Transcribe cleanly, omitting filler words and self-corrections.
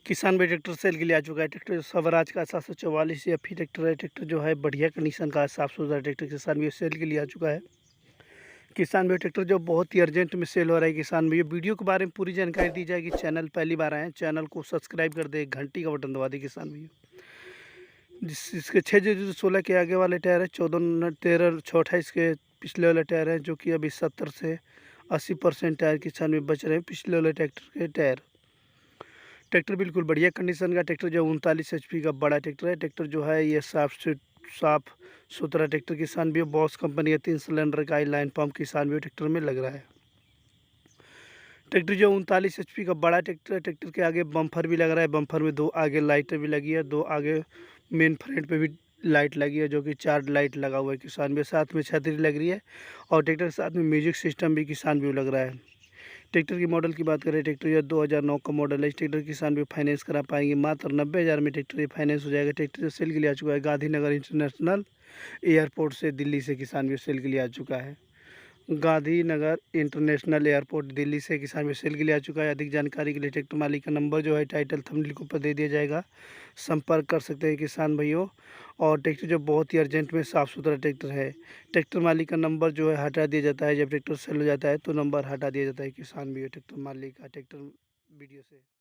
किसान भाई tractor cell के लिए आ चुका है। ट्रैक्टर स्वराज का 744 एफई ट्रैक्टर है। ट्रैक्टर जो है बढ़िया कंडीशन का साफ सुथरा ट्रैक्टर किसान भाई सेल के लिए आ चुका है। किसान भाई ट्रैक्टर जो बहुत ही अर्जेंट में सेल हो रहा है। किसान भाई वीडियो के बारे में पूरी जानकारी दी जाएगी। चैनल पहली बार आए हैं, चैनल को सब्सक्राइब कर दे, घंटी का बटन दबा दे किसान भाई। इसके 6 के आगे वाले टायर है, 14 13 28 के पिछले वाले टायर हैं, जो कि अभी 70 से 80% टायर किसान में बच रहे हैं पिछले वाले ट्रैक्टर के टायर। ट्रैक्टर बिल्कुल बढ़िया कंडीशन का ट्रैक्टर जो 39 एचपी का बड़ा ट्रैक्टर है। ट्रैक्टर जो है ये साफ सुथरा ट्रैक्टर किसान भी बॉस कंपनी का 3 सिलेंडर का लाइन पंप किसान भी ट्रैक्टर में लग रहा है। ट्रैक्टर जो 39 एचपी का बड़ा ट्रैक्टर है। ट्रैक्टर के आगे बम्फर भी लग रहा है। बम्फर में 2 आगे लाइटें भी लगी है, 2 आगे मेन फ्रंट पे भी लाइट लगी है, जो कि 4 लाइट लगा हुआ है किसान भी। साथ में छतरी लग रही है और ट्रैक्टर के साथ में म्यूजिक सिस्टम भी किसान भी लग रहा है। ट्रैक्टर की मॉडल की बात करें, ट्रैक्टर यह 2009 का मॉडल है। इस ट्रैक्टर किसान भी फाइनेंस करा पाएंगे। मात्र 90,000 में ट्रैक्टर ये फाइनेंस हो जाएगा। ट्रैक्टर जो सेल के लिए आ चुका है गांधीनगर इंटरनेशनल एयरपोर्ट से, दिल्ली से किसान भी सेल के लिए आ चुका है। गांधीनगर इंटरनेशनल एयरपोर्ट दिल्ली से किसान भी सेल के लिए आ चुका है। अधिक जानकारी के लिए ट्रैक्टर मालिक का नंबर जो है टाइटल थंबनेल के ऊपर दे दिया जाएगा, संपर्क कर सकते हैं किसान भाइयों। और ट्रैक्टर जो बहुत ही अर्जेंट में साफ़ सुथरा ट्रैक्टर है। ट्रैक्टर मालिक का नंबर जो है हटा दिया जाता है। जब ट्रैक्टर सेल हो जाता है तो नंबर हटा दिया जाता है किसान भाइयों ट्रैक्टर मालिक का ट्रैक्टर वीडियो से।